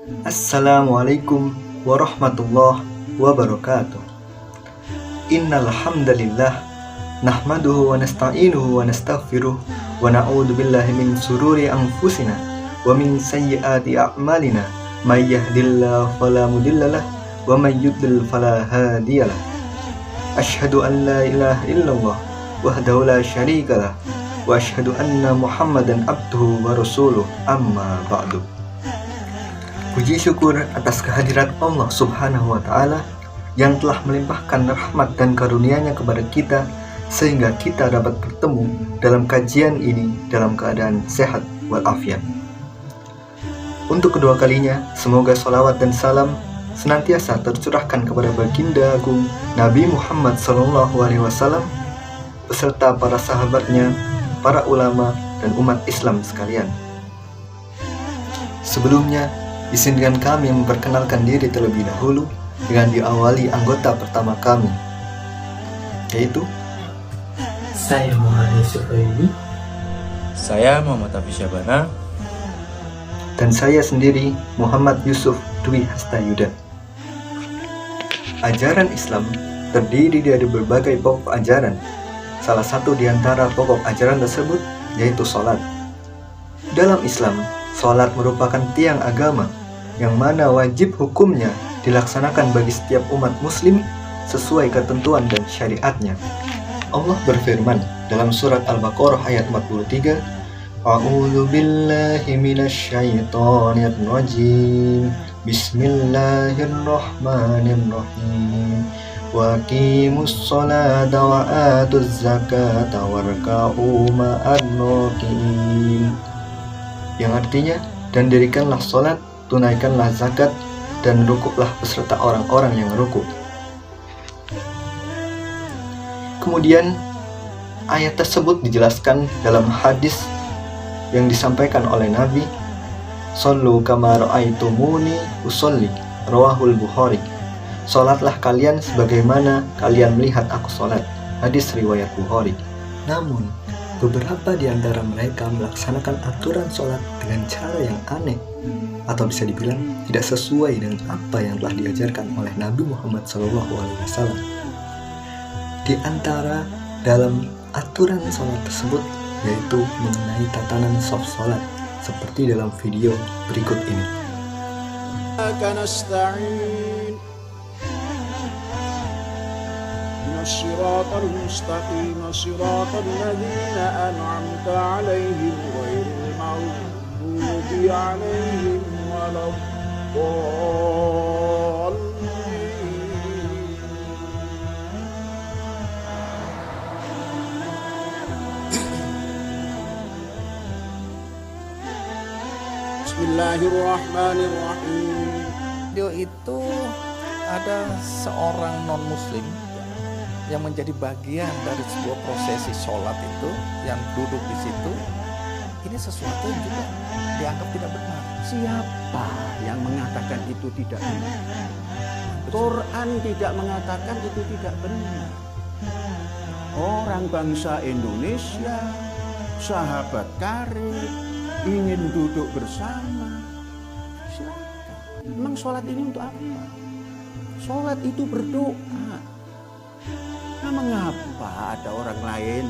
Assalamualaikum warahmatullahi wabarakatuh. Innal hamdalillah nahmaduhu wa nasta'inuhu wa nastaghfiruh wa na'udzu billahi min sururi anfusina wa min sayyiati a'malina may yahdihillahu fala mudhillalah wa may yudlil fala hadiyalah. Asyhadu an la ilaha illallah wahdahu la syarikalah wa asyhadu anna Muhammadan abduhu wa rasuluh, amma ba'du. Puji syukur atas kehadirat Allah Subhanahu wa Ta'ala yang telah melimpahkan rahmat dan karunia-Nya kepada kita sehingga kita dapat bertemu dalam kajian ini dalam keadaan sehat walafiat. Untuk kedua kalinya, semoga salawat dan salam senantiasa tercurahkan kepada baginda agung Nabi Muhammad SAW beserta para sahabatnya, para ulama, dan umat Islam sekalian. Sebelumnya, izinkan kami memperkenalkan diri terlebih dahulu dengan diawali anggota pertama kami, yaitu Saya Muhammad Suhaili. Saya Muhammad Hafiz Syabana. dan saya sendiri Muhammad Yusuf Dwi Hastayuda. Ajaran Islam terdiri dari berbagai pokok ajaran. Salah satu di antara pokok ajaran tersebut yaitu sholat. Dalam Islam, sholat merupakan tiang agama yang mana wajib hukumnya dilaksanakan bagi setiap umat muslim sesuai ketentuan dan syariatnya. Allah berfirman dalam surat Al-Baqarah ayat 43, A'udzu billahi minasy syaithanir rajim. Bismillahirrahmanirrahim. Wa aqimus sholata wa atuz zakata warka'u ma'ar raki'in. Yang artinya, dan dirikanlah sholat, tunaikanlah zakat, dan rukuklah beserta orang-orang yang rukuk. Kemudian ayat tersebut dijelaskan dalam hadis yang disampaikan oleh Nabi, Shollu kama ra'aitumuni usolli, rawahul Bukhari. Sholatlah kalian sebagaimana kalian melihat aku sholat. Hadis riwayat Bukhari. Namun, beberapa di antara mereka melaksanakan aturan sholat dengan cara yang aneh, atau bisa dibilang tidak sesuai dengan apa yang telah diajarkan oleh Nabi Muhammad SAW. Di antara dalam aturan sholat tersebut yaitu mengenai tatanan shaf sholat seperti dalam video berikut ini. الصراط المستقيم صراط الذين أنعمت عليهم غير المغضوب عليهم ولا الضالين. Bismillahirrahmanirrahim. Video itu ada seorang non-muslim yang menjadi bagian dari sebuah prosesi sholat itu, yang duduk di situ. Ini sesuatu yang juga dianggap tidak benar. Siapa yang mengatakan itu tidak benar? Quran tidak mengatakan itu tidak benar. Orang bangsa Indonesia, sahabat karib, ingin duduk bersama. Silakan. Memang sholat ini untuk apa? Sholat itu berdoa. Nah, mengapa ada orang lain?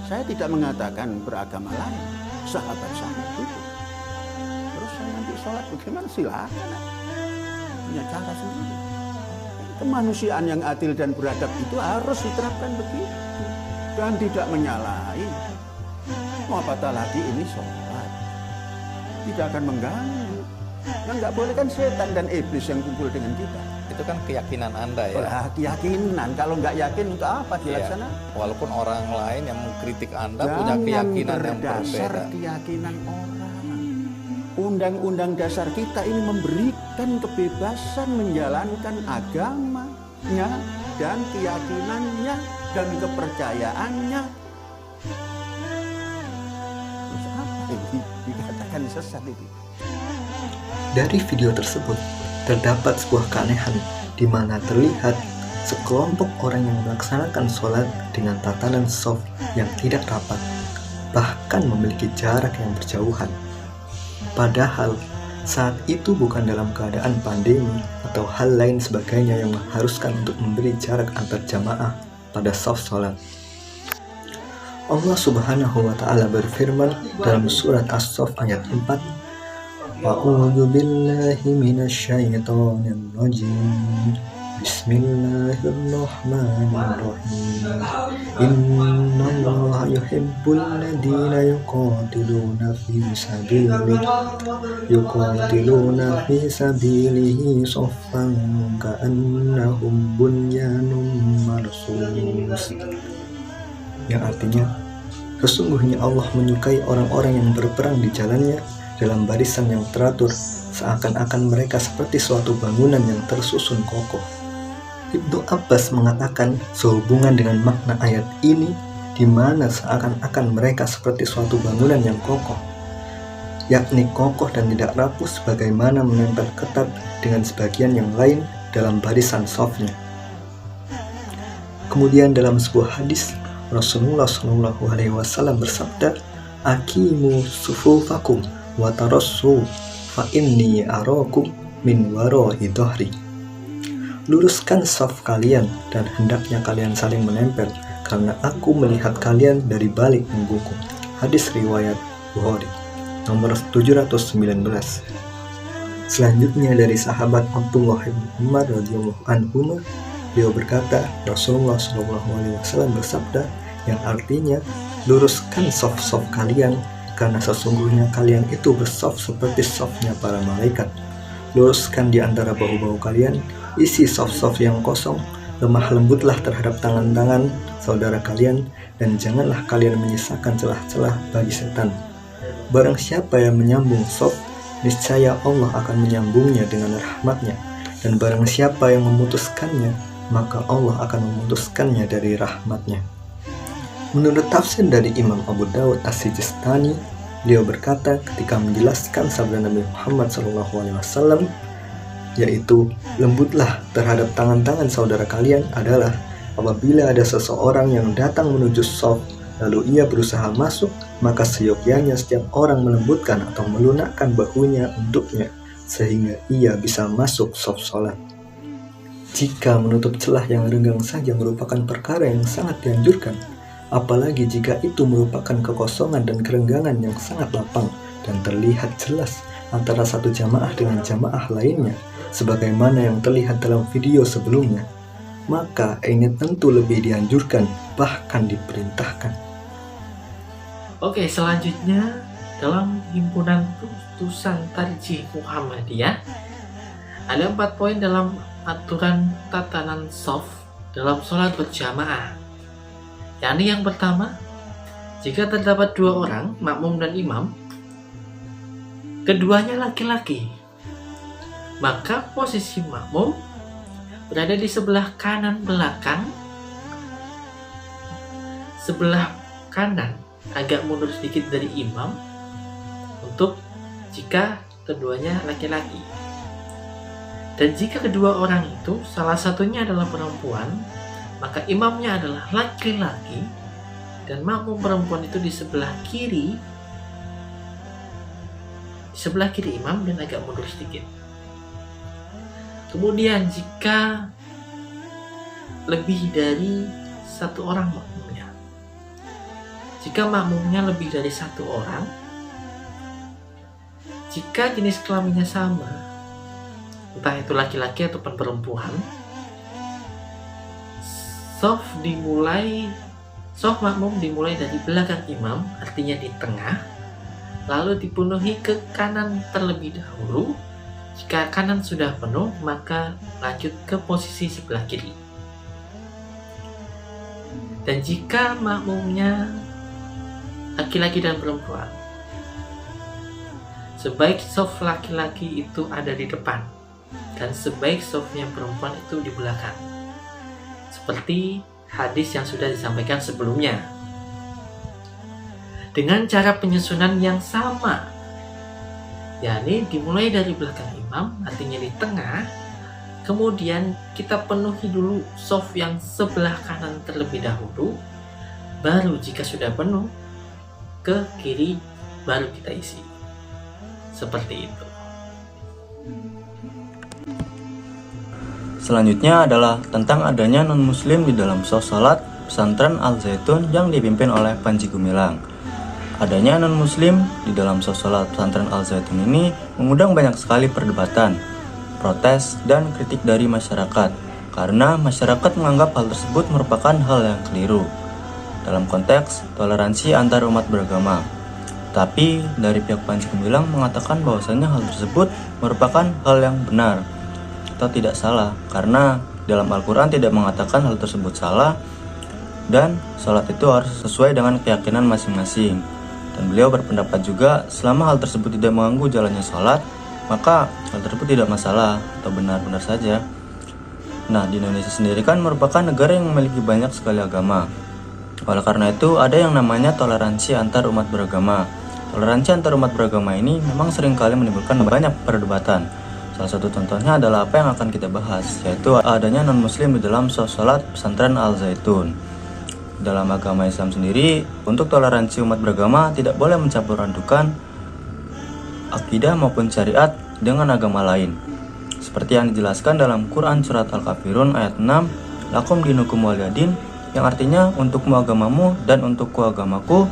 Saya tidak mengatakan beragama lain. Sahabat saya duduk. Terus saya nanti sholat bagaimana? Silakan. Punya cara sendiri. Kemanusiaan yang adil dan beradab itu harus diterapkan begitu. Dan tidak menyalahi. Mau apatah lagi ini sholat. Tidak akan mengganggu. Yang nggak boleh kan setan dan iblis yang kumpul dengan kita. Itu kan keyakinan Anda ya. Keyakinan, kalau nggak yakin untuk apa dilaksanakan? Iya. Walaupun orang lain yang mengkritik Anda punya keyakinan yang berbeda. Keyakinan orang. Undang-undang dasar kita ini memberikan kebebasan menjalankan agamanya dan keyakinannya dan kepercayaannya. Terus apa ini dikatakan sesat itu? Dari video tersebut terdapat sebuah keanehan di mana terlihat sekelompok orang yang melaksanakan sholat dengan tatanan shaf yang tidak rapat, bahkan memiliki jarak yang berjauhan. Padahal Saat itu bukan dalam keadaan pandemi atau hal lain sebagainya yang mengharuskan untuk memberi jarak antar jamaah pada shaf sholat. Allah Subhanahu wa Ta'ala berfirman dalam surat As-Saff ayat 4, A'udzu billahi minasyaitonir rajim. Bismillahirrahmanirrahim. Innallaha yuhibbul ladzina yuqatiluna fi sabilihi shaffan ka'annahum bunyanun marsus. Yang artinya, sesungguhnya Allah menyukai orang-orang yang berperang di jalannya dalam barisan yang teratur, seakan-akan mereka seperti suatu bangunan yang tersusun kokoh. Ibnu Abbas mengatakan sehubungan dengan makna ayat ini, di mana seakan-akan mereka seperti suatu bangunan yang kokoh, yakni kokoh dan tidak rapuh sebagaimana menempel ketat dengan sebagian yang lain dalam barisan shafnya. Kemudian dalam sebuah hadis, Rasulullah SAW bersabda, Aqimu sufufakum wa tarassu fa inni arakum min wara'i dhahri. Luruskan shaf kalian dan hendaknya kalian saling menempel, karena aku melihat kalian dari balik punggungku. Hadis riwayat Bukhari nomor 719. Selanjutnya dari sahabat Abdullah bin Umar radhiyallahu anhu, beliau berkata, Rasulullah SAW bersabda, yang artinya, luruskan shaf-shaf kalian, karena sesungguhnya kalian itu bersaf seperti shafnya para malaikat. Luruskan di antara bahu-bahu kalian, isi shaf-shaf yang kosong, lemah lembutlah terhadap tangan-tangan saudara kalian, dan janganlah kalian menyisakan celah-celah bagi setan. Barang siapa yang menyambung shaf, niscaya Allah akan menyambungnya dengan rahmatnya, dan barang siapa yang memutuskannya, maka Allah akan memutuskannya dari rahmatnya. Menurut tafsir dari Imam Abu Dawud As-Sijistani, beliau berkata ketika menjelaskan sabda Nabi Muhammad SAW, yaitu lembutlah terhadap tangan-tangan saudara kalian adalah apabila ada seseorang yang datang menuju shaf, lalu ia berusaha masuk, maka seyogyanya setiap orang melembutkan atau melunakkan bahunya untuknya, sehingga ia bisa masuk shaf sholat. Jika menutup celah yang renggang saja merupakan perkara yang sangat dianjurkan, apalagi jika itu merupakan kekosongan dan kerenggangan yang sangat lapang dan terlihat jelas antara satu jamaah dengan jamaah lainnya, sebagaimana yang terlihat dalam video sebelumnya, maka ini tentu lebih dianjurkan, bahkan diperintahkan. Oke, selanjutnya dalam himpunan putusan Tarjih Muhammadiyah ada 4 poin dalam aturan tatanan shaf dalam sholat berjamaah. Yakni yang pertama, jika terdapat 2 orang, makmum dan imam, keduanya laki-laki, maka posisi makmum berada di sebelah kanan belakang, sebelah kanan agak mundur sedikit dari imam untuk jika keduanya laki-laki. Dan jika kedua orang itu salah satunya adalah perempuan, maka imamnya adalah laki-laki dan makmum perempuan itu di sebelah kiri imam dan agak mundur sedikit. Kemudian jika lebih dari 1 orang makmumnya, jika makmumnya lebih dari 1 orang, jika jenis kelaminnya sama, entah itu laki-laki ataupun perempuan, shaf makmum dimulai dari belakang imam, artinya di tengah, lalu dipenuhi ke kanan terlebih dahulu. Jika kanan sudah penuh, maka lanjut ke posisi sebelah kiri. Dan jika makmumnya laki-laki dan perempuan, sebaik shaf laki-laki itu ada di depan dan sebaik shafnya perempuan itu di belakang, seperti hadis yang sudah disampaikan sebelumnya, dengan cara penyusunan yang sama, yakni dimulai dari belakang imam, artinya di tengah, kemudian kita penuhi dulu shaf yang sebelah kanan terlebih dahulu, baru jika sudah penuh ke kiri baru kita isi, seperti itu. Selanjutnya adalah tentang adanya non-muslim di dalam sholat pesantren Al-Zaitun yang dipimpin oleh Panji Gumilang. Adanya non-muslim di dalam sholat pesantren Al-Zaitun ini mengundang banyak sekali perdebatan, protes, dan kritik dari masyarakat karena masyarakat menganggap hal tersebut merupakan hal yang keliru dalam konteks toleransi antar umat beragama. Tapi dari pihak Panji Gumilang mengatakan bahwasanya hal tersebut merupakan hal yang benar atau tidak salah karena dalam Al-Quran tidak mengatakan hal tersebut salah dan sholat itu harus sesuai dengan keyakinan masing-masing. Dan beliau berpendapat juga selama hal tersebut tidak mengganggu jalannya sholat, maka hal tersebut tidak masalah atau benar-benar saja. Nah, di Indonesia sendiri kan merupakan negara yang memiliki banyak sekali agama. Oleh karena itu ada yang namanya toleransi antar umat beragama. Toleransi antar umat beragama ini memang seringkali menimbulkan banyak perdebatan. Salah satu contohnya adalah apa yang akan kita bahas, yaitu adanya non-muslim di dalam sholat pesantren Al-Zaitun. Dalam agama Islam sendiri, untuk toleransi umat beragama tidak boleh mencampur adukan akidah maupun syariat dengan agama lain. Seperti yang dijelaskan dalam Quran Surat Al-Kafirun ayat 6, Lakum dinukum waliyadin, yang artinya untukmu agamamu dan untukku agamaku.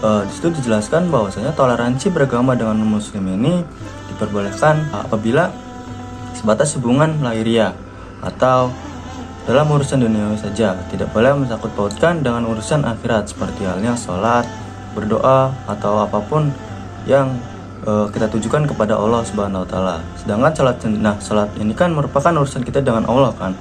Di situ dijelaskan bahwasanya toleransi beragama dengan non-muslim ini diperbolehkan apabila sebatas hubungan lahiriah atau dalam urusan duniawi saja, tidak boleh mensangkut pautkan dengan urusan akhirat seperti halnya sholat, berdoa atau apapun yang kita tujukan kepada Allah Subhanahu wa taala. Sedangkan salat ini kan merupakan urusan kita dengan Allah kan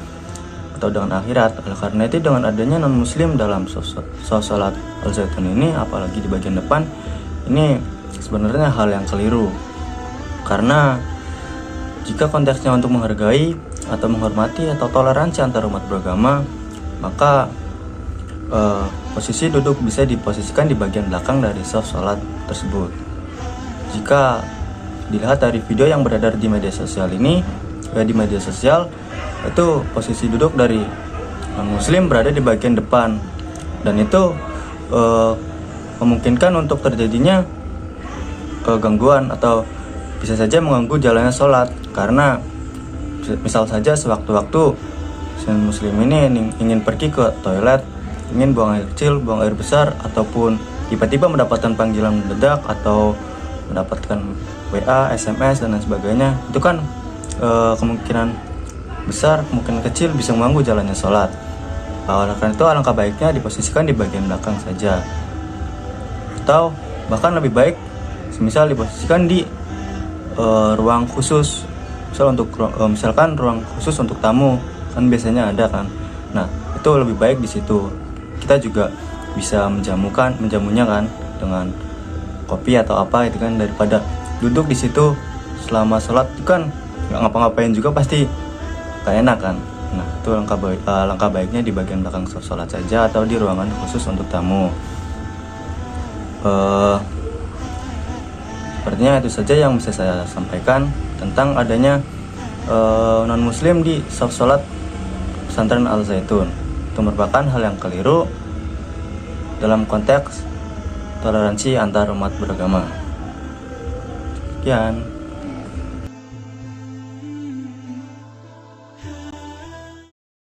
atau dengan akhirat. Oleh karena itu dengan adanya non muslim dalam sholat Al-Zaitun ini, apalagi di bagian depan, ini sebenarnya hal yang keliru. Karena jika konteksnya untuk menghargai atau menghormati atau toleransi antar umat beragama, maka posisi duduk bisa diposisikan di bagian belakang dari sholat tersebut. Jika dilihat dari video yang beredar di media sosial ini, itu posisi duduk dari non-muslim berada di bagian depan, dan itu memungkinkan untuk terjadinya gangguan atau bisa saja mengganggu jalannya sholat. Karena misal saja sewaktu-waktu si muslim ini ingin pergi ke toilet, ingin buang air kecil, buang air besar, ataupun tiba-tiba mendapatkan panggilan mendadak atau mendapatkan WA, SMS dan lain sebagainya, itu kan kemungkinan besar, kemungkinan kecil bisa mengganggu jalannya sholat. Oleh karena itu alangkah baiknya diposisikan di bagian belakang saja, atau bahkan lebih baik semisal diposisikan di ruang khusus, misalkan ruang khusus untuk tamu kan biasanya ada kan. Nah itu lebih baik di situ. Kita juga bisa menjamunya kan dengan kopi atau apa itu kan, daripada duduk di situ selama sholat itu kan nggak ngapa-ngapain juga pasti gak enak kan. Nah itu langkah baiknya di bagian belakang sholat saja atau di ruangan khusus untuk tamu. Sepertinya itu saja yang bisa saya sampaikan tentang adanya non-muslim di sholat pesantren Al-Zaitun. Itu merupakan hal yang keliru dalam konteks toleransi antar umat beragama. Sekian.